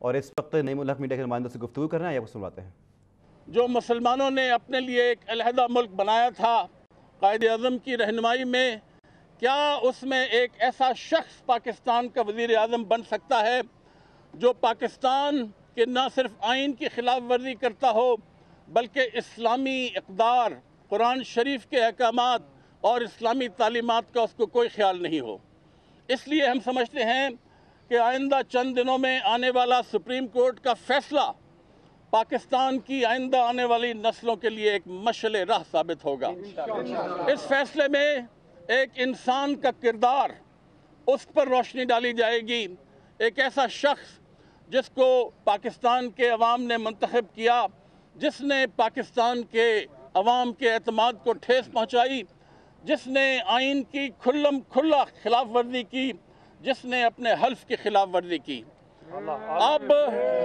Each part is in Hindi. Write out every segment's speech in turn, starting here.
और इस वक्त नईमुल हक मीडिया के नुमाइंदों से गुफ्तगू कर रहे हैं, या कुछ सुनवाते हैं। जो मुसलमानों ने अपने लिए एक अलहदा मुल्क बनाया था कायद आज़म की रहनुमाई में, क्या उसमें एक ऐसा शख्स पाकिस्तान का वज़ीर आज़म बन सकता है जो पाकिस्तान के न सिर्फ आइन की खिलाफ वर्जी करता हो बल्कि इस्लामी इक़दार, कुरान शरीफ के अहकामात और इस्लामी तालीमात का उसको कोई ख्याल नहीं हो। इसलिए हम समझते हैं कि आइंदा चंद दिनों में आने वाला सुप्रीम कोर्ट का फैसला पाकिस्तान की आइंदा आने वाली नस्लों के लिए एक मशअल राह साबित होगा। इस फैसले में एक इंसान का किरदार, उस पर रोशनी डाली जाएगी। एक ऐसा शख्स जिसको पाकिस्तान के अवाम ने मुंतखब किया, जिसने पाकिस्तान के अवाम के एतमाद को ठेस पहुंचाई, जिसने आइन की खुल्लम खुल्ला खिलाफ वर्जी की, जिसने अपने हल्फ की खिलाफ वर्जी की। अब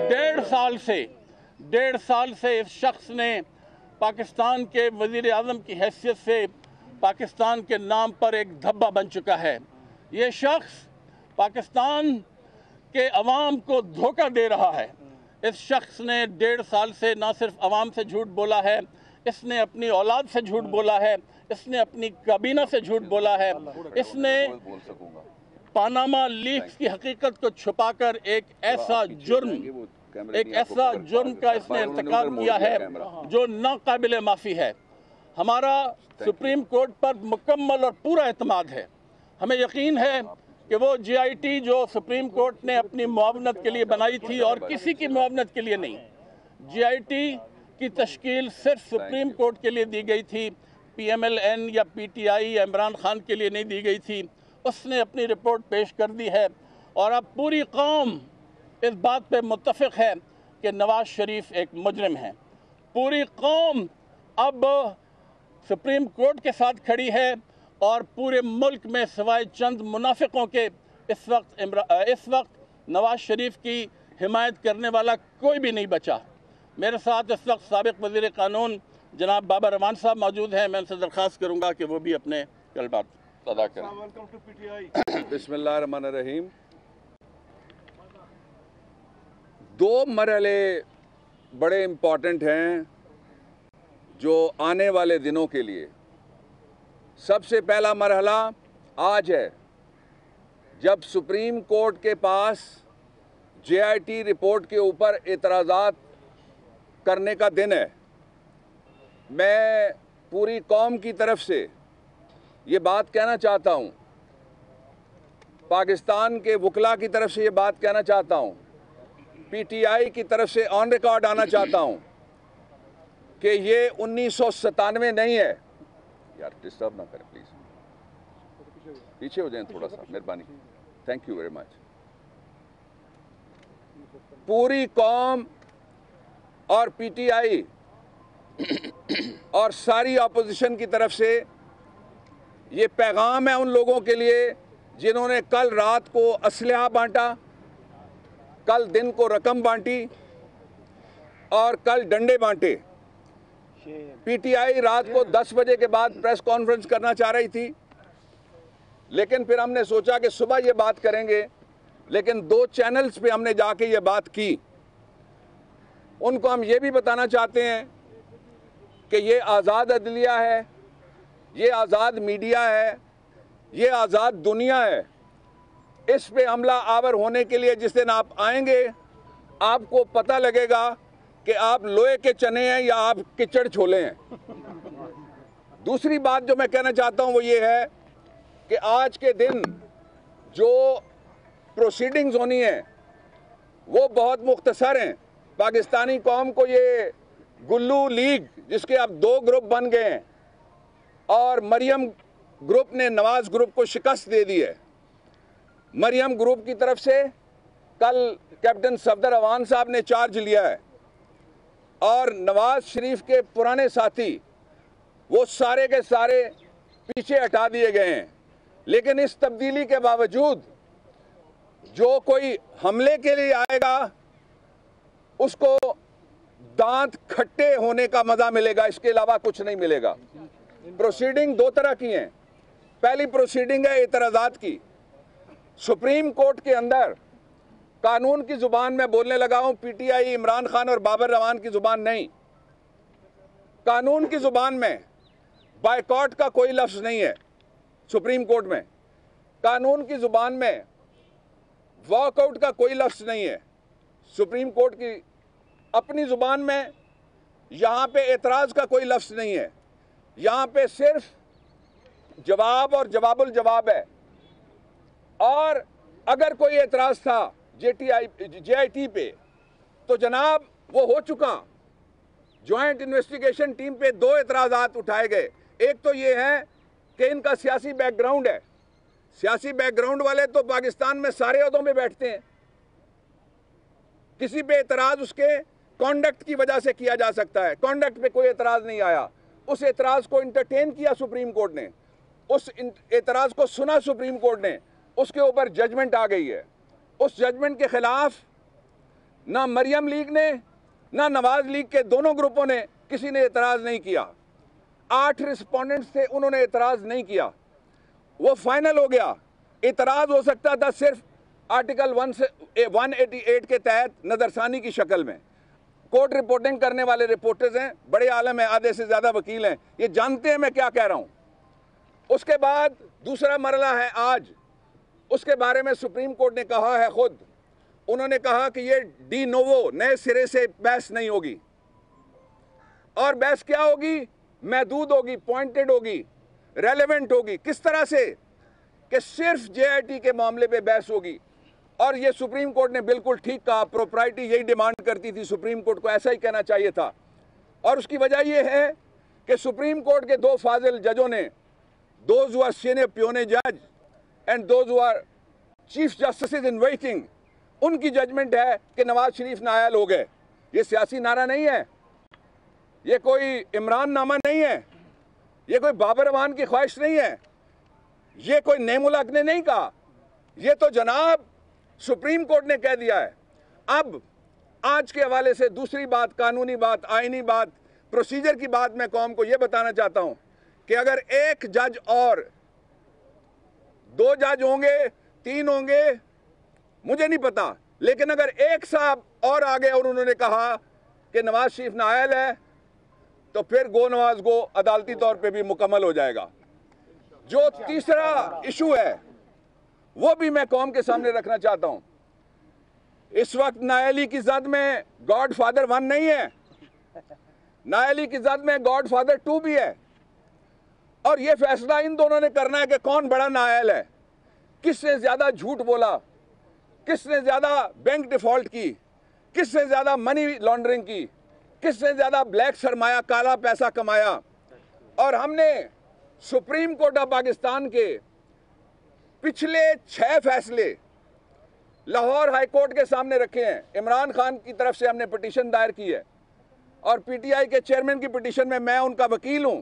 1.5 साल से इस शख्स ने पाकिस्तान के वज़ीर आज़म की हैसियत से पाकिस्तान के नाम पर एक धब्बा बन चुका है। ये शख्स पाकिस्तान के अवाम को धोखा दे रहा है। इस शख्स ने 1.5 साल से न सिर्फ अवाम से झूठ बोला है, इसने अपनी औलाद से झूठ बोला है, इसने अपनी काबीना से झूठ बोला है, इसने पानामा लीक्स की हकीकत को छुपाकर एक ऐसा जुर्म का इसने इर्तिकाब किया है जो नाकाबिले माफ़ी है। हमारा सुप्रीम कोर्ट पर मुकम्मल और पूरा एतमाद है। हमें यकीन है कि वो GIT जो सुप्रीम कोर्ट ने अपनी मुआवनत के लिए बनाई थी और किसी की मुआवनत के लिए नहीं, GIT की तश्कील सिर्फ सुप्रीम कोर्ट के लिए दी गई थी, PMLN या PTI या इमरान खान के लिए नहीं दी गई थी। उसने अपनी रिपोर्ट पेश कर दी है और अब पूरी कौम इस बात पे मुत्तफ़िक है कि नवाज शरीफ एक मुजरिम है। पूरी कौम अब सुप्रीम कोर्ट के साथ खड़ी है और पूरे मुल्क में सिवाय चंद मुनाफिकों के इस वक्त नवाज शरीफ की हिमायत करने वाला कोई भी नहीं बचा। मेरे साथ इस वक्त साबिक़ वज़ीर क़ानून जनाब बाबर रहमान साहब मौजूद हैं। मैं उनसे दरख्वास्त करूँगा कि वो भी अपने कलमात अदा करें। बिस्मिल्लाहिर्रहमानिर्रहीम। 2 मरहले बड़े इम्पॉर्टेंट हैं जो आने वाले दिनों के लिए। सबसे पहला मरहला आज है जब सुप्रीम कोर्ट के पास JIT रिपोर्ट के ऊपर एतराज़ात करने का दिन है। मैं पूरी कौम की तरफ से ये बात कहना चाहता हूँ, पाकिस्तान के वकला की तरफ से ये बात कहना चाहता हूँ, PTI की तरफ से ऑन रिकॉर्ड आना चाहता हूँ कि ये 1997 नहीं है। यार डिस्टर्ब ना करें प्लीज़, पीछे हो जाएं थोड़ा सा, मेहरबानी। Thank you very much. पूरी कौम और PTI और सारी अपोजिशन की तरफ से ये पैगाम है उन लोगों के लिए जिन्होंने कल रात को असलहा बांटा, कल दिन को रकम बांटी और कल डंडे बांटे। PTI रात को 10 बजे के बाद प्रेस कॉन्फ्रेंस करना चाह रही थी, लेकिन फिर हमने सोचा कि सुबह ये बात करेंगे, लेकिन 2 चैनल्स पे हमने जाके ये बात की। उनको हम ये भी बताना चाहते हैं कि ये आज़ाद अदलिया है, ये आज़ाद मीडिया है, ये आज़ाद दुनिया है। इस पे हमला आवर होने के लिए जिस दिन आप आएंगे, आपको पता लगेगा कि आप लोहे के चने हैं या आप कीचड़ छोले हैं। दूसरी बात जो मैं कहना चाहता हूं वो ये है कि आज के दिन जो प्रोसीडिंग्स होनी है वो बहुत मुख्तसर हैं। पाकिस्तानी कौम को ये गुल्लू लीग, जिसके अब 2 ग्रुप बन गए हैं, और मरियम ग्रुप ने नवाज ग्रुप को शिकस्त दे दी है। मरियम ग्रुप की तरफ से कल कैप्टन सफदर अवान साहब ने चार्ज लिया है और नवाज शरीफ के पुराने साथी वो सारे के सारे पीछे हटा दिए गए हैं। लेकिन इस तब्दीली के बावजूद जो कोई हमले के लिए आएगा उसको दांत खट्टे होने का मजा मिलेगा, इसके अलावा कुछ नहीं मिलेगा। प्रोसीडिंग 2 तरह की हैं। पहली प्रोसीडिंग है एतराज़ात की। सुप्रीम कोर्ट के अंदर कानून की जुबान में बोलने लगा हूं, पीटीआई इमरान खान और बाबर रवान की जुबान नहीं। कानून की जुबान में बायकॉट का कोई लफ्ज नहीं है सुप्रीम कोर्ट में। कानून की जुबान में वॉकआउट का कोई लफ्ज नहीं है सुप्रीम कोर्ट की अपनी जुबान में। यहां पे एतराज का कोई लफ्ज नहीं है, यहां पे सिर्फ जवाब और जवाबुल जवाब है। और अगर कोई एतराज था जेआईटी पे तो जनाब वो हो चुका। ज्वाइंट इन्वेस्टिगेशन टीम पे 2 एतराज़ात उठाए गए। एक तो ये है कि इनका सियासी बैकग्राउंड है। सियासी बैकग्राउंड वाले तो पाकिस्तान में सारे ओहदों में बैठते हैं। किसी पे एतराज उसके कॉन्डक्ट की वजह से किया जा सकता है, कॉन्डक्ट पे कोई एतराज नहीं आया। उस एतराज को इंटरटेन किया सुप्रीम कोर्ट ने, उस एतराज को सुना सुप्रीम कोर्ट ने, उसके ऊपर जजमेंट आ गई है। उस जजमेंट के खिलाफ ना मरियम लीग ने ना नवाज लीग के दोनों ग्रुपों ने किसी ने एतराज नहीं किया। 8 रिस्पोंडेंट्स थे, उन्होंने एतराज नहीं किया। वो फाइनल हो गया। एतराज हो सकता था सिर्फ आर्टिकल 188 के तहत नजरसानी की शक्ल में। कोर्ट रिपोर्टिंग करने वाले रिपोर्टर्स हैं, बड़े आलम हैं, आधे से ज़्यादा वकील हैं, ये जानते हैं मैं क्या कह रहा हूँ। उसके बाद दूसरा मरला है आज, उसके बारे में सुप्रीम कोर्ट ने कहा है खुद। उन्होंने कहा कि ये डी नोवो नए सिरे से बहस नहीं होगी। और बहस क्या होगी? महदूद होगी, पॉइंटेड होगी, रेलेवेंट होगी। किस तरह से? कि सिर्फ जेआईटी के मामले पे बहस होगी। और ये सुप्रीम कोर्ट ने बिल्कुल ठीक कहा, प्रोप्राइटी यही डिमांड करती थी, सुप्रीम कोर्ट को ऐसा ही कहना चाहिए था। और उसकी वजह यह है कि सुप्रीम कोर्ट के 2 फाजिल जजों ने, those who are senior puisne जज and those who are chief justice in waiting, उनकी जजमेंट है कि नवाज शरीफ नाअहल हो गए। ये सियासी नारा नहीं है, ये कोई इमरान नामा नहीं है, ये कोई बाबर रवान की ख्वाहिश नहीं है, ये कोई नेमुल हक ने नहीं कहा, ये तो जनाब सुप्रीम कोर्ट ने कह दिया है। अब आज के हवाले से दूसरी बात, कानूनी बात, आईनी बात, प्रोसीजर की बात मैं कौम को यह बताना चाहता हूं कि अगर 1 जज और 2 जज होंगे, 3 होंगे, मुझे नहीं पता, लेकिन अगर 1 साहब और आ गए और उन्होंने कहा कि नवाज शरीफ नाअहल है, तो फिर गो नवाज गो अदालती तौर पे भी मुकम्मल हो जाएगा। जो तीसरा इशू है वो भी मैं कौम के सामने रखना चाहता हूं। इस वक्त नाअहली की जद में गॉड फादर 1 नहीं है, नाअहली की जद में गॉड फादर 2 भी है। और ये फैसला इन दोनों ने करना है कि कौन बड़ा नाअहल है, किसने ज्यादा झूठ बोला, किसने ज्यादा बैंक डिफॉल्ट की, किसने ज्यादा मनी लॉन्ड्रिंग की, किसने ज्यादा ब्लैक सरमाया, काला पैसा कमाया। और हमने सुप्रीम कोर्ट ऑफ पाकिस्तान के पिछले 6 फैसले लाहौर हाई कोर्ट के सामने रखे हैं। इमरान खान की तरफ से हमने पिटीशन दायर की है और पीटीआई के चेयरमैन की पिटीशन में मैं उनका वकील हूं।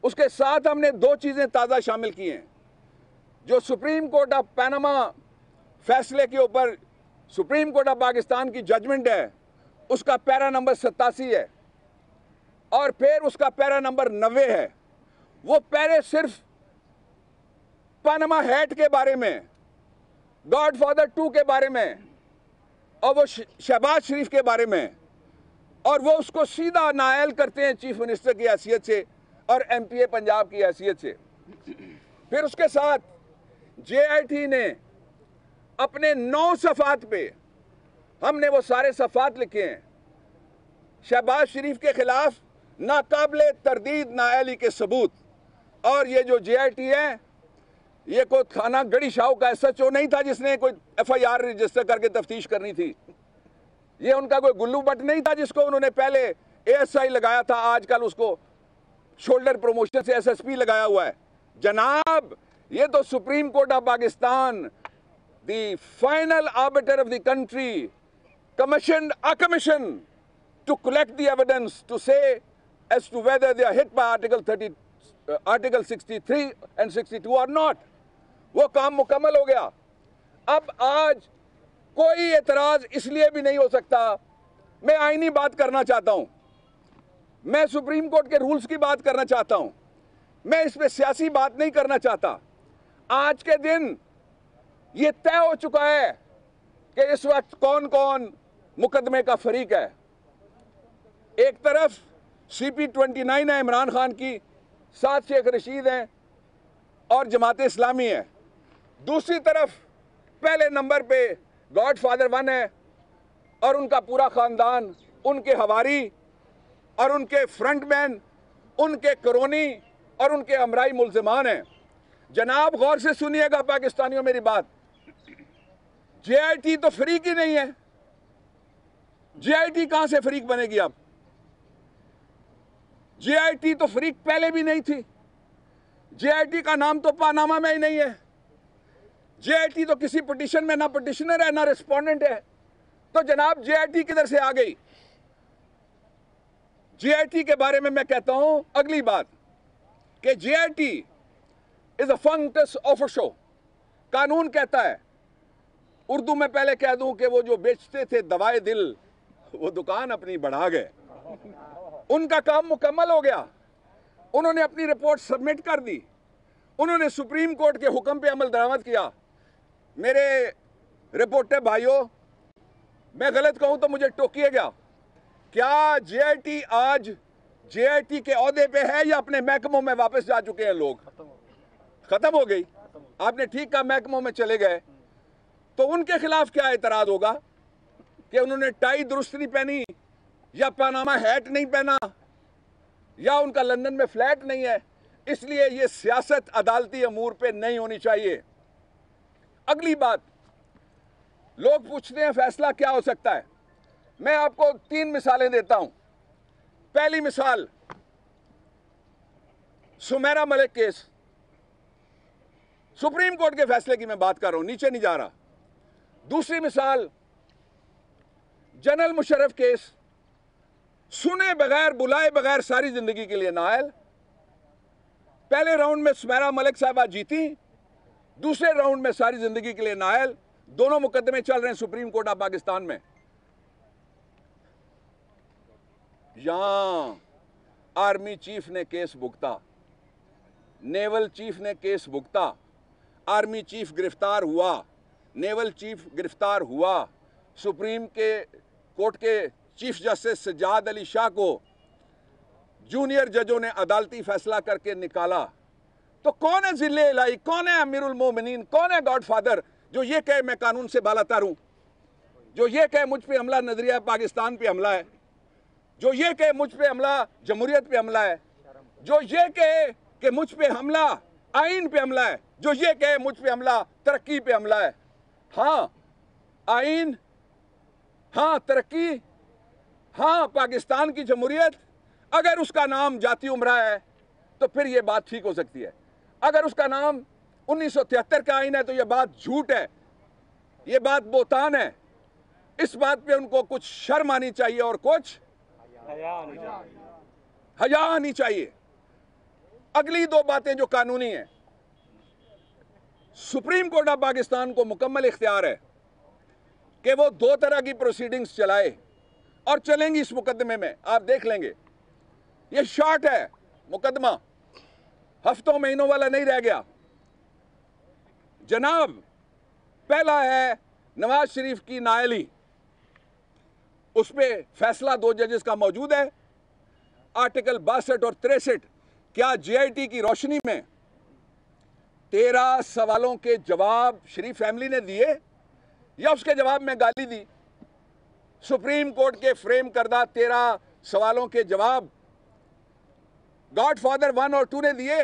उसके साथ हमने 2 चीजें ताज़ा शामिल की हैं। जो सुप्रीम कोर्ट ऑफ पनामा फैसले के ऊपर सुप्रीम कोर्ट ऑफ पाकिस्तान की जजमेंट है, उसका पैरा नंबर 87 है और फिर उसका पैरा नंबर 90 है। वो पैरे सिर्फ पनामा हैट के बारे में, गॉडफादर 2 के बारे में और वो शहबाज शरीफ के बारे में, और वो उसको सीधा नाअहल करते हैं चीफ मिनिस्टर की हैसियत से और एमपीए पंजाब की हैसियत से। फिर उसके साथ जेआईटी ने अपने 9 सफ़ात पे, हमने वो सारे सफ़ात लिखे हैं, शहबाज शरीफ के खिलाफ नाकाबिले तरदीद नाअहली के सबूत। और ये जो जेआईटी है, ये कोई थाना गढ़ी शाह का एसएचओ नहीं था जिसने कोई एफआईआर रजिस्टर करके तफ्तीश करनी थी। ये उनका कोई गुल्लू भट्ट नहीं था जिसको उन्होंने पहले एएसआई लगाया था, आजकल उसको शोल्डर प्रमोशन से एसएसपी लगाया हुआ है। जनाब, ये तो Supreme Court of Pakistan, the final arbiter of the country, commissioned a commission to collect the evidence to say as to whether they are hit by Article 63 and 62 or not. वो काम मुकम्मल हो गया। अब आज कोई एतराज इसलिए भी नहीं हो सकता। मैं आईनी बात करना चाहता हूं, मैं सुप्रीम कोर्ट के रूल्स की बात करना चाहता हूं, मैं इस पे सियासी बात नहीं करना चाहता। आज के दिन ये तय हो चुका है कि इस वक्त कौन कौन मुकदमे का फरीक है। एक तरफ CP29 है इमरान खान की, साथ शेख रशीद हैं और जमात इस्लामी है। दूसरी तरफ पहले नंबर पे गॉडफादर 1 है और उनका पूरा खानदान, उनके हवारी और उनके फ्रंटमैन, उनके करोनी और उनके अमराई मुल्जिमान हैं। जनाब गौर से सुनिएगा पाकिस्तानियों मेरी बात, JIT तो फरीक ही नहीं है। JIT कहां से फरीक बनेगी अब? JIT तो फरीक पहले भी नहीं थी। JIT का नाम तो पानामा में ही नहीं है। JIT तो किसी पिटीशन में ना पिटिशनर है ना रिस्पोंडेंट है। तो जनाब JIT किधर से आ गई? JIT के बारे में मैं कहता हूं अगली बात कि JIT is a functus of a show. कानून कहता है, उर्दू में पहले कह दूं कि वो जो बेचते थे दवाए दिल, वो दुकान अपनी बढ़ा गए। उनका काम मुकम्मल हो गया। उन्होंने अपनी रिपोर्ट सबमिट कर दी। उन्होंने सुप्रीम कोर्ट के हुक्म पे अमल दरामद किया। मेरे रिपोर्टर भाइयों, मैं गलत कहूं तो मुझे टोकिएगा, क्या JIT आज JIT के ओहदे पे है या अपने महकमों में वापस जा चुके हैं लोग? खत्म हो गई। आपने ठीक कहा, महकमों में चले गए। तो उनके खिलाफ क्या एतराज होगा कि उन्होंने टाई दुरुस्त नहीं पहनी या पनामा हैट नहीं पहना या उनका लंदन में फ्लैट नहीं है, इसलिए ये सियासत अदालती अमूर पे नहीं होनी चाहिए। अगली बात, लोग पूछते हैं फैसला क्या हो सकता है। मैं आपको 3 मिसालें देता हूं। पहली मिसाल, Sumera Malik case, Supreme Court के फैसले की मैं बात कर रहा हूं, नीचे नहीं जा रहा। दूसरी मिसाल, जनरल मुशर्रफ केस, सुने बगैर बुलाए बगैर सारी जिंदगी के लिए नायल। पहले राउंड में सुमेरा मलिक साहबा जीती, दूसरे राउंड में सारी जिंदगी के लिए नायल। दोनों मुकदमे चल रहे हैं सुप्रीम कोर्ट ऑफ पाकिस्तान में। यहां आर्मी चीफ ने केस भुगता, नेवल चीफ ने केस भुगता, आर्मी चीफ गिरफ्तार हुआ, नेवल चीफ गिरफ्तार हुआ। सुप्रीम कोर्ट के चीफ जस्टिस सज्जाद अली शाह को जूनियर जजों ने अदालती फैसला करके निकाला। तो कौन है जिले इलाही, कौन है अमीरुल मोमिनीन, कौन है गॉडफादर जो ये कहे मैं कानून से बालातर हूं, जो ये कहे मुझ पे हमला नजरिया पाकिस्तान पे हमला है, जो ये कहे मुझ पे हमला जमहूरियत पे हमला है, जो ये कहे कि मुझ पे हमला आइन पे हमला है, जो ये कहे मुझ पे हमला तरक्की पे हमला है। हाँ आइन, हाँ तरक्की, हाँ पाकिस्तान की जमहूरियत। अगर उसका नाम जाती उमरा है तो फिर यह बात ठीक हो सकती है। अगर उसका नाम 1973 का आइन है तो यह बात झूठ है, यह बात बोतान है। इस बात पे उनको कुछ शर्म आनी चाहिए और कुछ हया आनी चाहिए। अगली 2 बातें जो कानूनी हैं, सुप्रीम कोर्ट ऑफ पाकिस्तान को मुकम्मल इख्तियार है कि वो 2 तरह की प्रोसीडिंग्स चलाए और चलेंगी इस मुकदमे में। आप देख लेंगे, ये शॉर्ट है मुकदमा, हफ्तों महीनों वाला नहीं रह गया जनाब। पहला है नवाज शरीफ की नाअहली, उस पर फैसला 2 जजेस का मौजूद है। आर्टिकल 62 और 63। क्या JIT की रोशनी में 13 सवालों के जवाब शरीफ फैमिली ने दिए या उसके जवाब में गाली दी? सुप्रीम कोर्ट के फ्रेम करदा 13 सवालों के जवाब गॉडफादर 1 और 2 ने दिए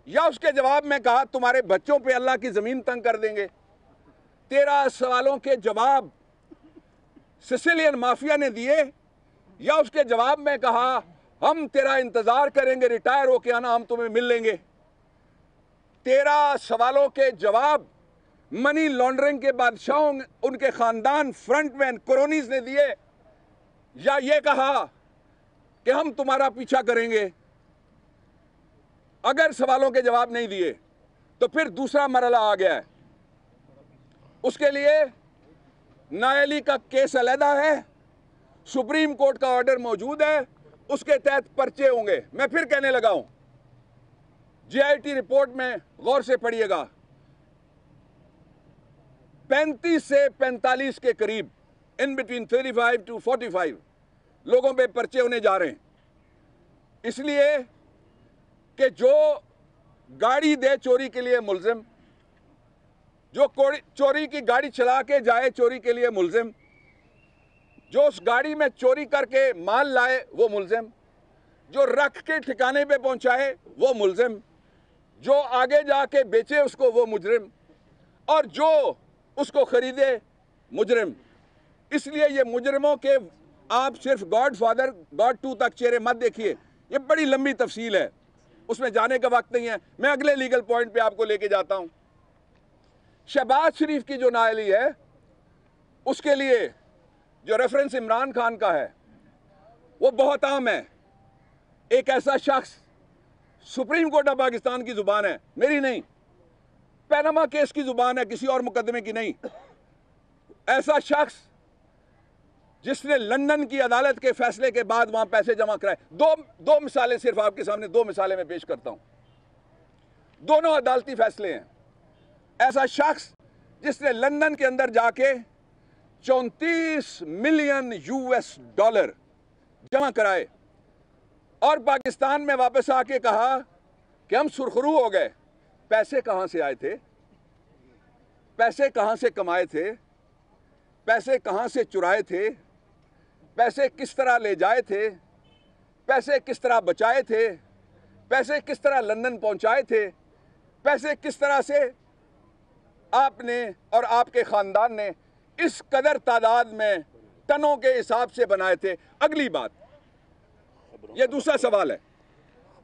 या उसके जवाब में कहा तुम्हारे बच्चों पे अल्लाह की जमीन तंग कर देंगे? 13 सवालों के जवाब सिसिलियन माफिया ने दिए या उसके जवाब में कहा हम तेरा इंतजार करेंगे, रिटायर होके आना, हम तुम्हें मिल लेंगे? 13 सवालों के जवाब मनी लॉन्ड्रिंग के बादशाहों, उनके खानदान, फ्रंटमैन, क्रोनीज ने दिए या ये कहा कि हम तुम्हारा पीछा करेंगे? अगर सवालों के जवाब नहीं दिए तो फिर दूसरा मरला आ गया है। उसके लिए नाअहली का केस अलहदा है, सुप्रीम कोर्ट का ऑर्डर मौजूद है, उसके तहत पर्चे होंगे। मैं फिर कहने लगा हूं, JIT रिपोर्ट में गौर से पढ़िएगा। 35 से 45 के करीब, इन बिटवीन 35 टू 45 लोगों पे पर्चे होने जा रहे हैं, इसलिए कि जो गाड़ी दे चोरी के लिए मुलजिम, जो चोरी की गाड़ी चला के जाए चोरी के लिए मुलजिम, जो उस गाड़ी में चोरी करके माल लाए वो मुलजिम, जो रख के ठिकाने पे पहुंचाए वो मुलजिम, जो आगे जाके बेचे उसको वो मुजरिम, और जो उसको खरीदे मुजरिम। इसलिए ये मुजरिमों के आप सिर्फ गॉड फादर गॉड 2 तक चेहरे मत देखिए, ये बड़ी लंबी तफसील है, उसमें जाने का वक्त नहीं है। मैं अगले लीगल पॉइंट पे आपको लेके जाता हूं। शहबाज शरीफ की जो नाअहली है उसके लिए जो रेफरेंस इमरान खान का है वो बहुत आम है। एक ऐसा शख्स, सुप्रीम कोर्ट ऑफ पाकिस्तान की जुबान है, मेरी नहीं, पैनामा केस की जुबान है, किसी और मुकदमे की नहीं। ऐसा शख्स जिसने लंदन की अदालत के फैसले के बाद वहां पैसे जमा कराए। दो मिसालें सिर्फ आपके सामने, 2 मिसालें मैं पेश करता हूं, दोनों अदालती फैसले हैं। ऐसा शख्स जिसने लंदन के अंदर जाके 34 मिलियन US$ जमा कराए और पाकिस्तान में वापस आके कहा कि हम सुरखरू हो गए। पैसे कहां से आए थे, पैसे कहां से कमाए थे, पैसे कहां से चुराए थे, पैसे किस तरह ले जाए थे, पैसे किस तरह बचाए थे, पैसे किस तरह लंदन पहुंचाए थे, पैसे किस तरह से आपने और आपके खानदान ने इस कदर तादाद में टनों के हिसाब से बनाए थे। अगली बात, यह दूसरा सवाल है।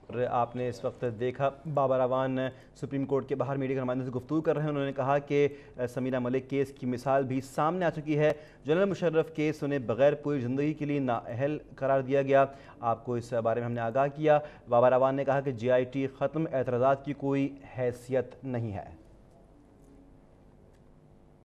और आपने इस वक्त देखा बाबर अवान सुप्रीम कोर्ट के बाहर मीडिया के नुमाइंदों से गुफ्तगू कर रहे हैं। उन्होंने कहा कि समीरा मलिक केस की मिसाल भी सामने आ चुकी है। जनरल मुशर्रफ केस उन्हें बगैर पूरी ज़िंदगी के लिए नाअहल करार दिया गया। आपको इस बारे में हमने आगाह किया। बाबर अवान ने कहा कि JIT ख़त्म, एतराज़ात की कोई हैसियत नहीं है।